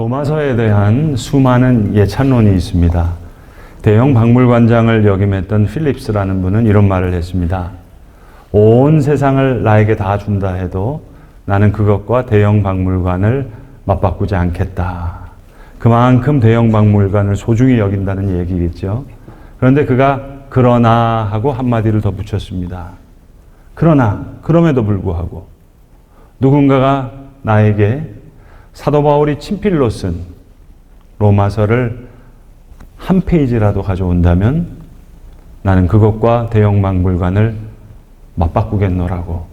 로마서에 대한 수많은 예찬론이 있습니다. 대형 박물관장을 역임했던 필립스라는 분은 이런 말을 했습니다. 온 세상을 나에게 다 준다 해도 나는 그것과 대형 박물관을 맞바꾸지 않겠다. 그만큼 대형 박물관을 소중히 여긴다는 얘기겠죠. 그런데 그가 그러나 하고 한마디를 더 붙였습니다. 그러나 그럼에도 불구하고 누군가가 나에게 사도 바울이 친필로 쓴 로마서를 한 페이지라도 가져온다면 나는 그것과 대형 박물관을 맞바꾸겠노라고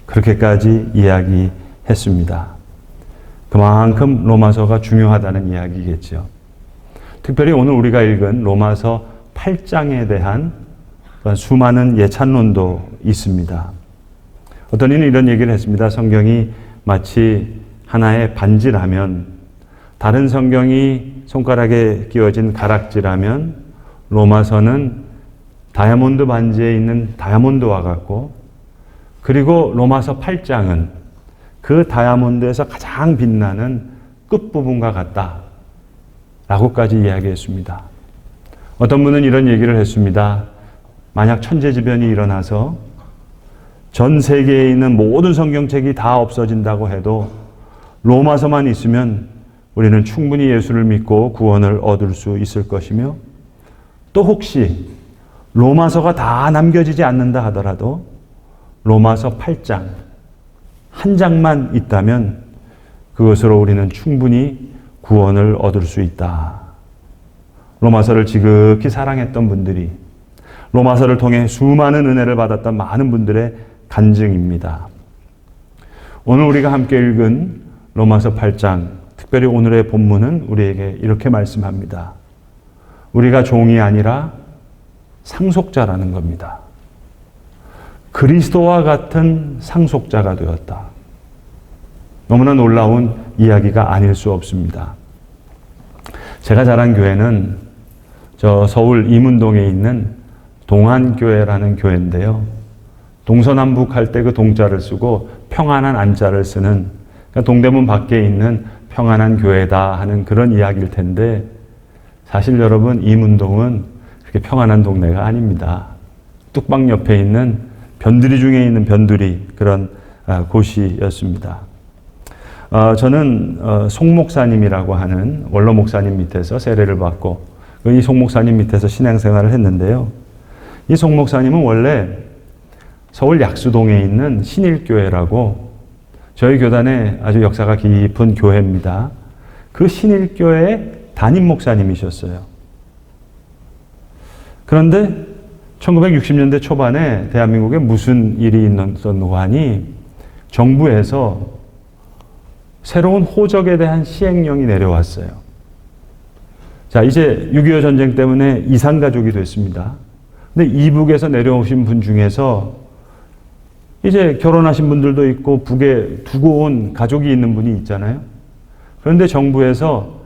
그렇게까지 이야기했습니다. 그만큼 로마서가 중요하다는 이야기겠죠. 특별히 오늘 우리가 읽은 로마서 8장에 대한 수많은 예찬론도 있습니다. 어떤 이는 이런 얘기를 했습니다. 성경이 마치 하나의 반지라면, 다른 성경이 손가락에 끼워진 가락지라면 로마서는 다이아몬드 반지에 있는 다이아몬드와 같고, 그리고 로마서 8장은 그 다이아몬드에서 가장 빛나는 끝부분과 같다 라고까지 이야기했습니다. 어떤 분은 이런 얘기를 했습니다. 만약 천재지변이 일어나서 전 세계에 있는 모든 성경책이 다 없어진다고 해도 로마서만 있으면 우리는 충분히 예수를 믿고 구원을 얻을 수 있을 것이며, 또 혹시 로마서가 다 남겨지지 않는다 하더라도 로마서 8장 한 장만 있다면 그것으로 우리는 충분히 구원을 얻을 수 있다. 로마서를 지극히 사랑했던 분들이, 로마서를 통해 수많은 은혜를 받았던 많은 분들의 간증입니다. 오늘 우리가 함께 읽은 로마서 8장, 특별히 오늘의 본문은 우리에게 이렇게 말씀합니다. 우리가 종이 아니라 상속자라는 겁니다. 그리스도와 같은 상속자가 되었다. 너무나 놀라운 이야기가 아닐 수 없습니다. 제가 자란 교회는 저 서울 이문동에 있는 동안교회라는 교회인데요. 동서남북 할 때 그 동자를 쓰고 평안한 안자를 쓰는, 그러니까 동대문 밖에 있는 평안한 교회다 하는 그런 이야기일 텐데, 사실 여러분 이문동은 그렇게 평안한 동네가 아닙니다. 뚝방 옆에 있는 변두리 중에 있는 변두리, 그런 곳이었습니다. 저는 송 목사님이라고 하는 원로 목사님 밑에서 세례를 받고 이 송 목사님 밑에서 신앙생활을 했는데요. 이 송 목사님은 원래 서울 약수동에 있는 신일교회라고 저희 교단의 아주 역사가 깊은 교회입니다. 그 신일교회의 담임 목사님이셨어요. 그런데 1960년대 초반에 대한민국에 무슨 일이 있었는고 하니 정부에서 새로운 호적에 대한 시행령이 내려왔어요. 자, 이제 6.25 전쟁 때문에 이산가족이 됐습니다. 근데 이북에서 내려오신 분 중에서 이제 결혼하신 분들도 있고 북에 두고 온 가족이 있는 분이 있잖아요. 그런데 정부에서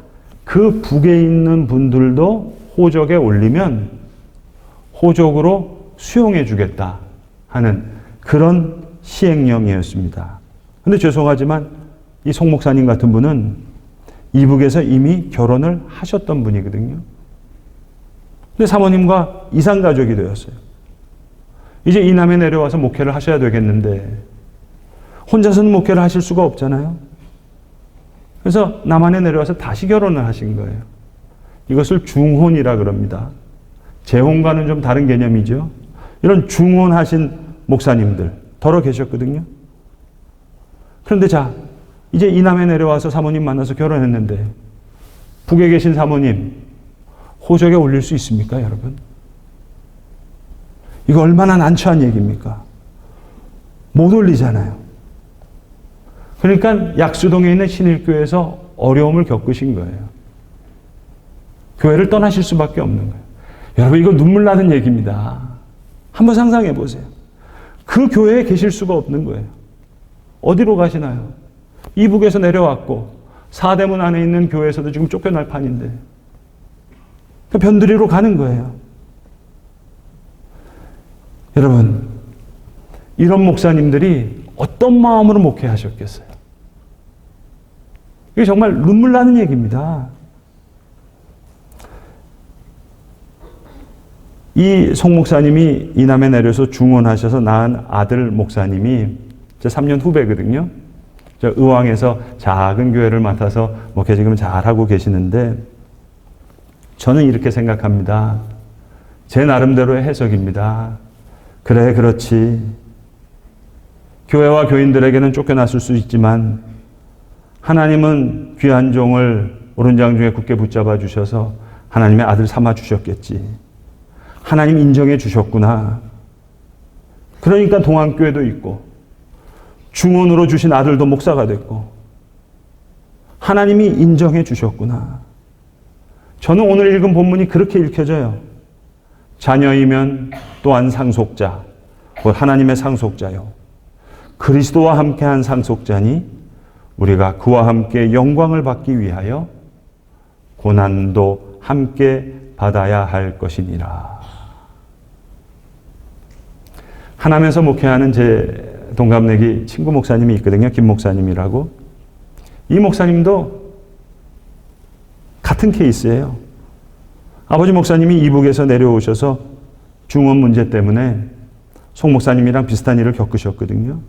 그 북에 있는 분들도 호적에 올리면 호적으로 수용해 주겠다 하는 그런 시행령이었습니다. 그런데 죄송하지만 이 송 목사님 같은 분은 이북에서 이미 결혼을 하셨던 분이거든요. 근데 사모님과 이산가족이 되었어요. 이제 이남에 내려와서 목회를 하셔야 되겠는데 혼자서는 목회를 하실 수가 없잖아요. 그래서 남한에 내려와서 다시 결혼을 하신 거예요. 이것을 중혼이라 그럽니다. 재혼과는 좀 다른 개념이죠. 이런 중혼하신 목사님들 더러 계셨거든요. 그런데 자, 이제 이남에 내려와서 사모님 만나서 결혼했는데 북에 계신 사모님 호적에 올릴 수 있습니까, 여러분? 이거 얼마나 난처한 얘기입니까? 못 올리잖아요. 그러니까 약수동에 있는 신일교회에서 어려움을 겪으신 거예요. 교회를 떠나실 수밖에 없는 거예요. 여러분, 이거 눈물 나는 얘기입니다. 한번 상상해 보세요. 그 교회에 계실 수가 없는 거예요. 어디로 가시나요? 이북에서 내려왔고 사대문 안에 있는 교회에서도 지금 쫓겨날 판인데 변두리로 가는 거예요. 여러분, 이런 목사님들이 어떤 마음으로 목회하셨겠어요? 이게 정말 눈물 나는 얘기입니다. 이 송 목사님이 이남에 내려서 중원하셔서 낳은 아들 목사님이 제 3년 후배거든요. 저 의왕에서 작은 교회를 맡아서 목회 지금 잘하고 계시는데 저는 이렇게 생각합니다. 제 나름대로의 해석입니다. 그래, 그렇지. 교회와 교인들에게는 쫓겨났을 수 있지만 하나님은 귀한 종을 오른장 중에 굳게 붙잡아 주셔서 하나님의 아들 삼아 주셨겠지. 하나님 인정해 주셨구나. 그러니까 동안교회도 있고 중원으로 주신 아들도 목사가 됐고 하나님이 인정해 주셨구나. 저는 오늘 읽은 본문이 그렇게 읽혀져요. 자녀이면 또한 상속자, 곧 하나님의 상속자요. 그리스도와 함께한 상속자니 우리가 그와 함께 영광을 받기 위하여 고난도 함께 받아야 할 것이니라. 하남에서 목회하는 제 동갑내기 친구 목사님이 있거든요. 김 목사님이라고. 이 목사님도 같은 케이스예요. 아버지 목사님이 이북에서 내려오셔서 중원 문제 때문에 송 목사님이랑 비슷한 일을 겪으셨거든요.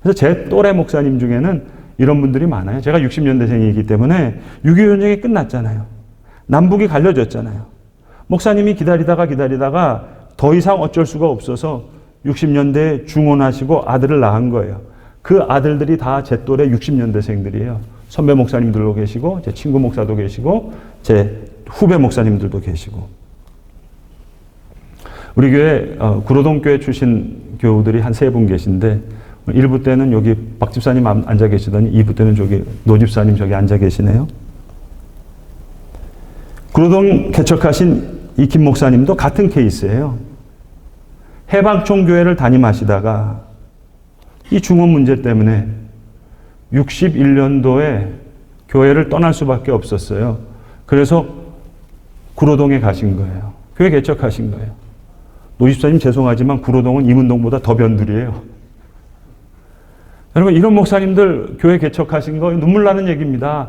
그래서 제 또래 목사님 중에는 이런 분들이 많아요. 제가 60년대생이기 때문에 6.25 전쟁이 끝났잖아요. 남북이 갈려졌잖아요. 목사님이 기다리다가 더 이상 어쩔 수가 없어서 60년대에 중원하시고 아들을 낳은 거예요. 그 아들들이 다 제 또래 60년대생들이에요. 선배 목사님들도 계시고 제 친구 목사도 계시고 제 후배 목사님들도 계시고. 우리 교회 구로동교회 출신 교우들이 한 3분 계신데 1부 때는 여기 박 집사님 앉아 계시더니 2부 때는 저기 노 집사님 저기 앉아 계시네요. 구로동 개척하신 이 김 목사님도 같은 케이스예요. 해방촌교회를 담임하시다가 이 중원 문제 때문에 61년도에 교회를 떠날 수밖에 없었어요. 그래서 구로동에 가신 거예요. 교회 개척하신 거예요. 노 집사님 죄송하지만 구로동은 임은동보다 더 변두리예요. 여러분 이런 목사님들 교회 개척하신 거 눈물 나는 얘기입니다.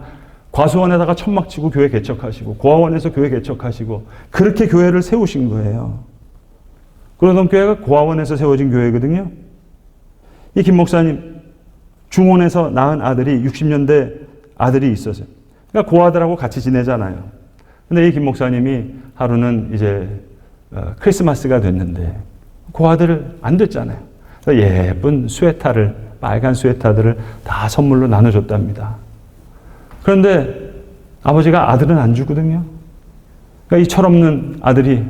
과수원에다가 천막 치고 교회 개척하시고 고아원에서 교회 개척하시고 그렇게 교회를 세우신 거예요. 구로동 교회가 고아원에서 세워진 교회거든요. 이 김 목사님 중원에서 낳은 아들이 60년대 아들이 있었어요. 그러니까 고아들하고 같이 지내잖아요. 근데 이 김 목사님이 하루는 이제 크리스마스가 됐는데 고아들을 안 됐잖아요. 그래서 예쁜 스웨터를 빨간 스웨터들을 다 선물로 나눠줬답니다. 그런데 아버지가 아들은 안 주거든요. 그러니까 이 철없는 아들이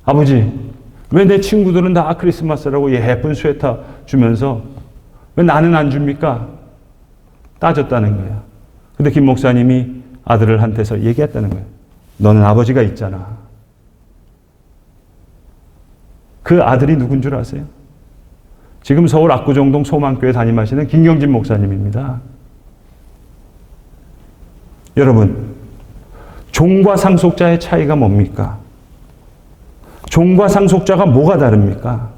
아버지 왜 내 친구들은 다 크리스마스라고 예쁜 스웨터 주면서 왜 나는 안 줍니까? 따졌다는 거예요. 근데 김 목사님이 아들한테서 얘기했다는 거예요. 너는 아버지가 있잖아. 그 아들이 누군 줄 아세요? 지금 서울 압구정동 소망교회 담임하시는 김경진 목사님입니다. 여러분, 종과 상속자의 차이가 뭡니까? 종과 상속자가 뭐가 다릅니까?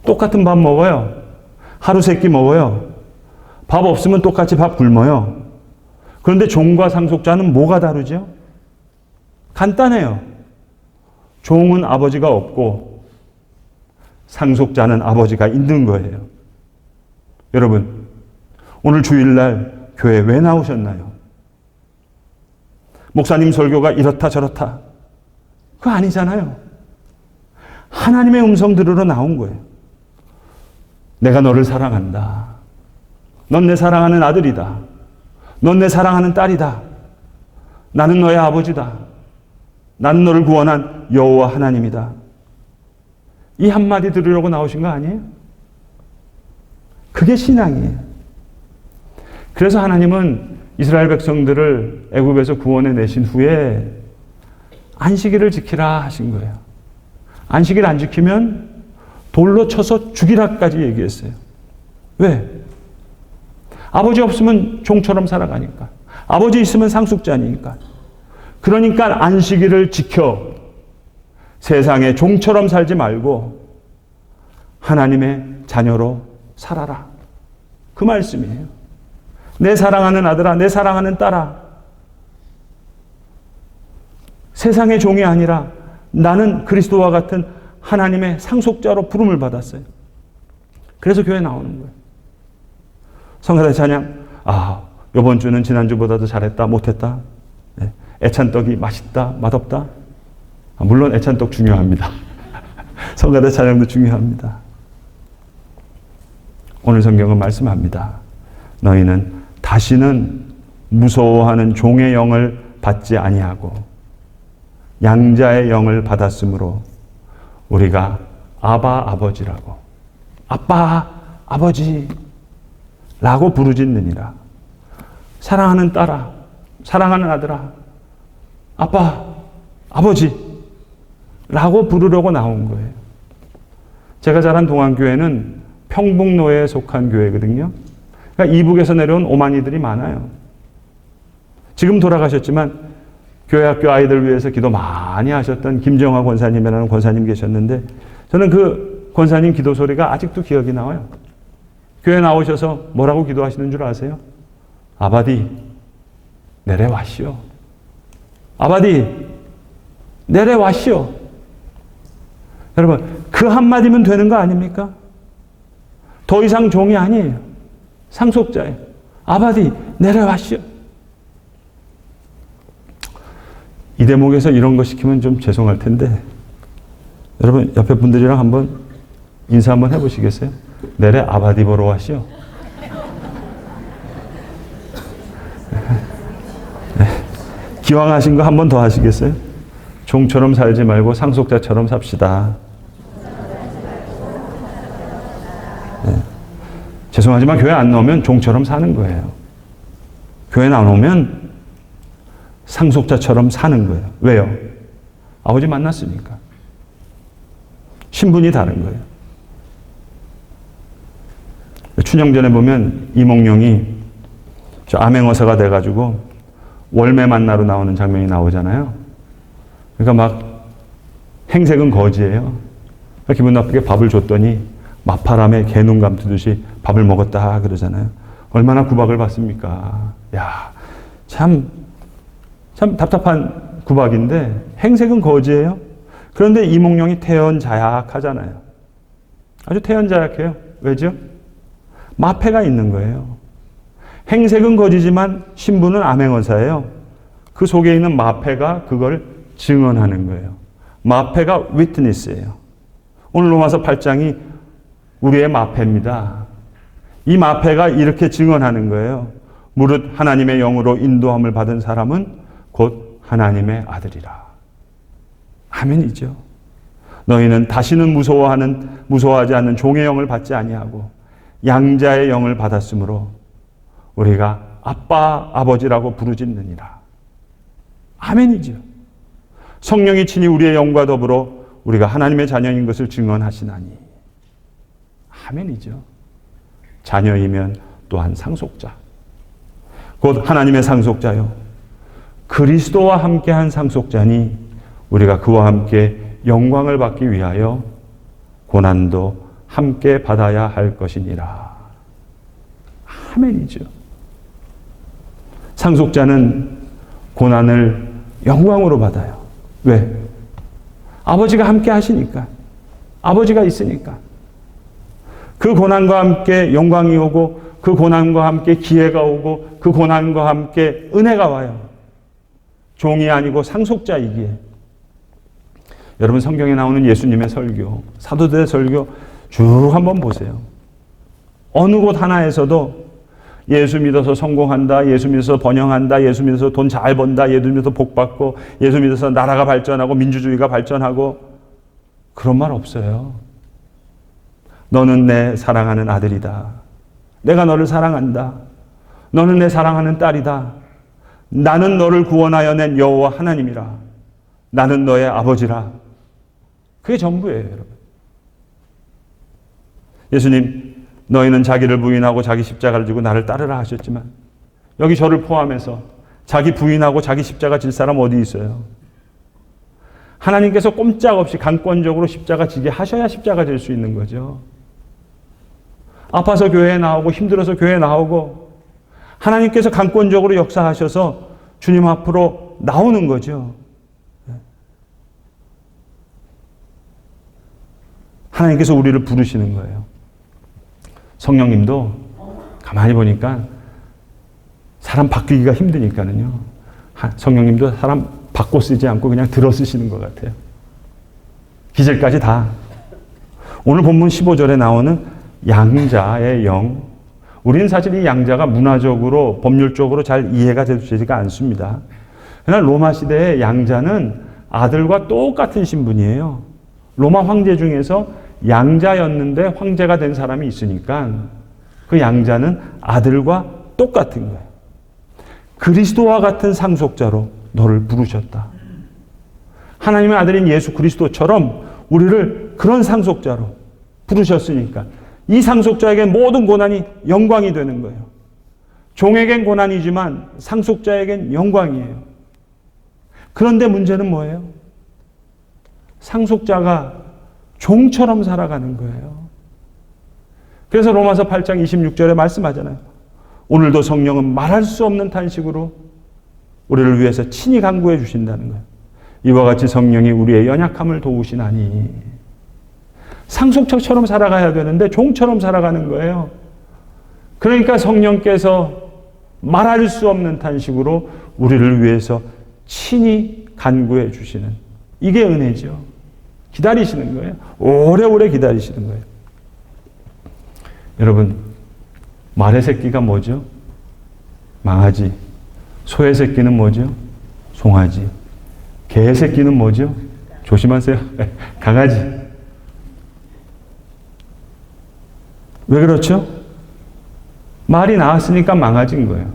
똑같은 밥 먹어요. 하루 세끼 먹어요. 밥 없으면 똑같이 밥 굶어요. 그런데 종과 상속자는 뭐가 다르죠? 간단해요. 종은 아버지가 없고 상속자는 아버지가 있는 거예요. 여러분, 오늘 주일날 교회 왜 나오셨나요? 목사님 설교가 이렇다 저렇다. 그거 아니잖아요. 하나님의 음성 들으러 나온 거예요. 내가 너를 사랑한다. 넌 내 사랑하는 아들이다. 넌 내 사랑하는 딸이다. 나는 너의 아버지다. 나는 너를 구원한 여호와 하나님이다. 이 한마디 들으려고 나오신 거 아니에요? 그게 신앙이에요. 그래서 하나님은 이스라엘 백성들을 애굽에서 구원해 내신 후에 안식일을 지키라 하신 거예요. 안식일 안 지키면 돌로 쳐서 죽이라까지 얘기했어요. 왜? 아버지 없으면 종처럼 살아가니까. 아버지 있으면 상속자니까. 그러니까 안식일을 지켜 세상에 종처럼 살지 말고 하나님의 자녀로 살아라. 그 말씀이에요. 내 사랑하는 아들아, 내 사랑하는 딸아. 세상의 종이 아니라 나는 그리스도와 같은 하나님의 상속자로 부름을 받았어요. 그래서 교회 나오는 거예요. 성가대 찬양, 이번 주는 지난주보다도 잘했다, 못했다. 애찬떡이 맛있다, 맛없다. 물론 애찬떡 중요합니다. 성가대 찬양도 중요합니다. 오늘 성경은 말씀합니다. 너희는 다시는 무서워하는 종의 영을 받지 아니하고 양자의 영을 받았으므로 우리가 아바 아버지라고, 아빠 아버지라고 부르짖느니라. 사랑하는 딸아, 사랑하는 아들아, 아빠 아버지라고 부르려고 나온 거예요. 제가 자란 동안교회는 평북로에 속한 교회거든요. 그러니까 이북에서 내려온 오만이들이 많아요. 지금 돌아가셨지만 교회 학교 아이들 위해서 기도 많이 하셨던 김정화 권사님이라는 권사님 계셨는데, 저는 그 권사님 기도 소리가 아직도 기억이 나와요. 교회 나오셔서 뭐라고 기도하시는 줄 아세요? 아바디 내려와시오. 아바디 내려와시오. 여러분, 그 한마디면 되는 거 아닙니까? 더 이상 종이 아니에요. 상속자예요. 아바디 내려와시오. 이 대목에서 이런 거 시키면 좀 죄송할 텐데, 여러분 옆에 분들이랑 한번 인사 한번 해보시겠어요? 내래 아바디 보러 와시오. 기왕 하신 거 한 번 더 하시겠어요? 종처럼 살지 말고 상속자처럼 삽시다. 죄송하지만 교회 안 나오면 종처럼 사는 거예요. 교회 나오면 상속자처럼 사는 거예요. 왜요? 아버지 만났으니까. 신분이 다른 거예요. 춘향전에 보면 이몽룡이 저 암행어사가 돼가지고 월매 만나러 나오는 장면이 나오잖아요. 그러니까 막 행색은 거지예요. 기분 나쁘게 밥을 줬더니 마파람에 개눈 감투듯이 밥을 먹었다 그러잖아요. 얼마나 구박을 받습니까? 야, 참 답답한 구박인데 행색은 거지예요. 그런데 이몽룡이 태연자약하잖아요. 아주 태연자약해요. 왜죠? 마패가 있는 거예요. 행색은 거지지만 신분은 암행어사예요. 그 속에 있는 마패가 그걸 증언하는 거예요. 마패가 위트니스예요. 오늘 로마서 8장이 우리의 마패입니다. 이 마패가 이렇게 증언하는 거예요. 무릇 하나님의 영으로 인도함을 받은 사람은 곧 하나님의 아들이라. 아멘이죠. 너희는 다시는 무서워하지 않는 종의 영을 받지 아니하고 양자의 영을 받았으므로 우리가 아빠 아버지라고 부르짖느니라. 아멘이죠. 성령이 친히 우리의 영과 더불어 우리가 하나님의 자녀인 것을 증언하시나니. 아멘이죠. 자녀이면 또한 상속자. 곧 하나님의 상속자요. 그리스도와 함께한 상속자니 우리가 그와 함께 영광을 받기 위하여 고난도 함께 받아야 할 것이니라. 아멘이죠. 상속자는 고난을 영광으로 받아요. 왜? 아버지가 함께 하시니까. 아버지가 있으니까. 그 고난과 함께 영광이 오고, 그 고난과 함께 기회가 오고, 그 고난과 함께 은혜가 와요. 종이 아니고 상속자이기에. 여러분 성경에 나오는 예수님의 설교, 사도들의 설교 쭉 한번 보세요. 어느 곳 하나에서도 예수 믿어서 성공한다, 예수 믿어서 번영한다, 예수 믿어서 돈 잘 번다, 예수 믿어서 복 받고, 예수 믿어서 나라가 발전하고 민주주의가 발전하고, 그런 말 없어요. 너는 내 사랑하는 아들이다. 내가 너를 사랑한다. 너는 내 사랑하는 딸이다. 나는 너를 구원하여 낸 여호와 하나님이라. 나는 너의 아버지라. 그게 전부예요, 여러분. 예수님, 너희는 자기를 부인하고 자기 십자가를 지고 나를 따르라 하셨지만, 여기 저를 포함해서 자기 부인하고 자기 십자가 질 사람 어디 있어요? 하나님께서 꼼짝없이 강권적으로 십자가 지게 하셔야 십자가 질 수 있는 거죠. 아파서 교회에 나오고 힘들어서 교회에 나오고 하나님께서 강권적으로 역사하셔서 주님 앞으로 나오는 거죠. 하나님께서 우리를 부르시는 거예요. 성령님도 가만히 보니까 사람 바뀌기가 힘드니까는요. 성령님도 사람 바꿔 쓰지 않고 그냥 들어 쓰시는 것 같아요. 기절까지 다. 오늘 본문 15절에 나오는 양자의 영. 우리는 사실 이 양자가 문화적으로, 법률적으로 잘 이해가 되지가 않습니다. 그러나 로마 시대의 양자는 아들과 똑같은 신분이에요. 로마 황제 중에서 양자였는데 황제가 된 사람이 있으니까 그 양자는 아들과 똑같은 거예요. 그리스도와 같은 상속자로 너를 부르셨다. 하나님의 아들인 예수 그리스도처럼 우리를 그런 상속자로 부르셨으니까 이 상속자에게 모든 고난이 영광이 되는 거예요. 종에겐 고난이지만 상속자에겐 영광이에요. 그런데 문제는 뭐예요? 상속자가 종처럼 살아가는 거예요. 그래서 로마서 8장 26절에 말씀하잖아요. 오늘도 성령은 말할 수 없는 탄식으로 우리를 위해서 친히 간구해 주신다는 거예요. 이와 같이 성령이 우리의 연약함을 도우시나니. 상속자처럼 살아가야 되는데 종처럼 살아가는 거예요. 그러니까 성령께서 말할 수 없는 탄식으로 우리를 위해서 친히 간구해 주시는, 이게 은혜죠. 기다리시는 거예요. 오래오래 기다리시는 거예요. 여러분, 말의 새끼가 뭐죠? 망아지. 소의 새끼는 뭐죠? 송아지. 개의 새끼는 뭐죠? 조심하세요. 강아지. 왜 그렇죠? 말이 나왔으니까 망아진 거예요.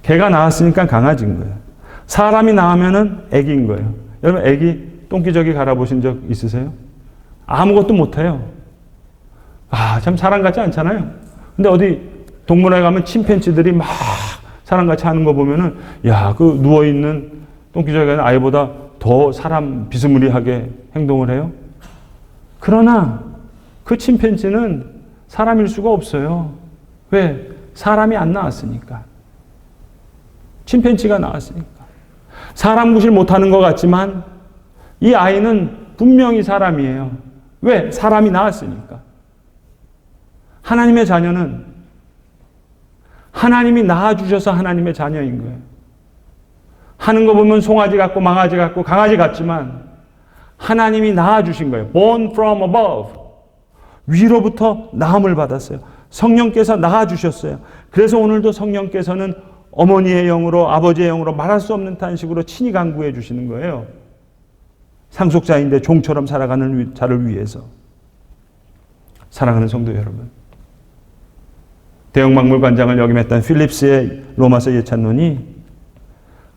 개가 나왔으니까 강아지인 거예요. 사람이 나오면은 애기인 거예요. 여러분, 애기 똥기저귀 갈아보신 적 있으세요? 아무것도 못해요. 참 사람 같지 않잖아요. 근데 어디 동물원에 가면 침팬지들이 막 사람같이 하는 거 보면은, 그 누워있는 똥기저귀가 아이보다 더 사람 비스무리하게 행동을 해요. 그러나 그 침팬지는 사람일 수가 없어요. 왜? 사람이 안 나왔으니까. 침팬지가 나왔으니까. 사람 구실 못하는 것 같지만 이 아이는 분명히 사람이에요. 왜? 사람이 나왔으니까. 하나님의 자녀는 하나님이 낳아주셔서 하나님의 자녀인 거예요. 하는 거 보면 송아지 같고 망아지 같고 강아지 같지만 하나님이 낳아주신 거예요. Born from above. 위로부터 낳음을 받았어요. 성령께서 낳아주셨어요. 그래서 오늘도 성령께서는 어머니의 영으로, 아버지의 영으로 말할 수 없는 탄식으로 친히 간구해 주시는 거예요. 상속자인데 종처럼 살아가는 자를 위해서. 사랑하는 성도 여러분, 대형박물관장을 역임했던 필립스의 로마서 예찬론이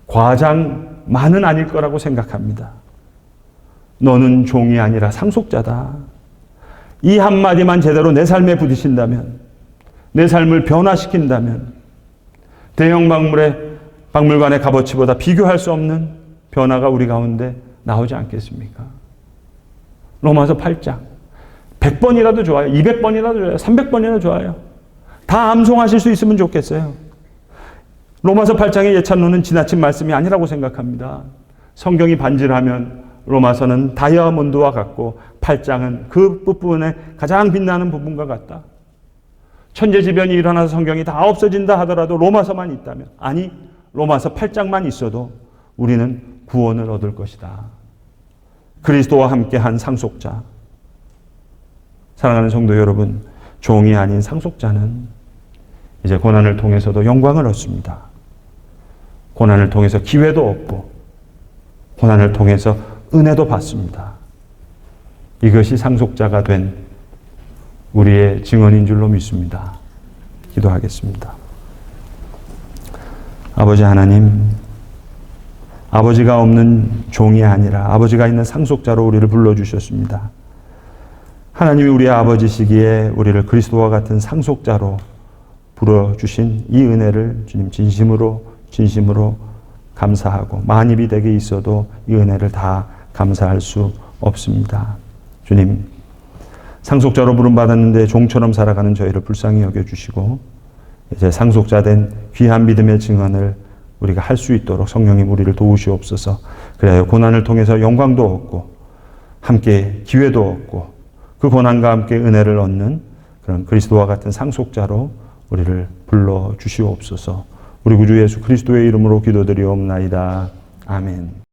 과장만은 아닐 거라고 생각합니다. 너는 종이 아니라 상속자다. 이 한마디만 제대로 내 삶에 부딪힌다면, 내 삶을 변화시킨다면 박물관의 값어치보다 비교할 수 없는 변화가 우리 가운데 나오지 않겠습니까? 로마서 8장 100번이라도 좋아요. 200번이라도 좋아요. 300번이라도 좋아요. 다 암송하실 수 있으면 좋겠어요. 로마서 8장의 예찬론은 지나친 말씀이 아니라고 생각합니다. 성경이 반질하면 로마서는 다이아몬드와 같고 8장은 그 부분에 가장 빛나는 부분과 같다. 천재지변이 일어나서 성경이 다 없어진다 하더라도 로마서만 있다면, 아니 로마서 8장만 있어도 우리는 구원을 얻을 것이다. 그리스도와 함께한 상속자. 사랑하는 성도 여러분, 종이 아닌 상속자는 이제 고난을 통해서도 영광을 얻습니다. 고난을 통해서 기회도 얻고 고난을 통해서 은혜도 받습니다. 이것이 상속자가 된 우리의 증언인 줄로 믿습니다. 기도하겠습니다. 아버지 하나님, 아버지가 없는 종이 아니라 아버지가 있는 상속자로 우리를 불러주셨습니다. 하나님이 우리의 아버지시기에 우리를 그리스도와 같은 상속자로 불러주신 이 은혜를 주님 진심으로 감사하고, 만입이 댁에 있어도 이 은혜를 다 감사할 수 없습니다. 주님, 상속자로 부름받았는데 종처럼 살아가는 저희를 불쌍히 여겨주시고 이제 상속자된 귀한 믿음의 증언을 우리가 할 수 있도록 성령님 우리를 도우시옵소서. 그래야 고난을 통해서 영광도 얻고 함께 기회도 얻고 그 고난과 함께 은혜를 얻는 그런 그리스도와 같은 상속자로 우리를 불러 주시옵소서. 우리 구주 예수 그리스도의 이름으로 기도드리옵나이다. 아멘.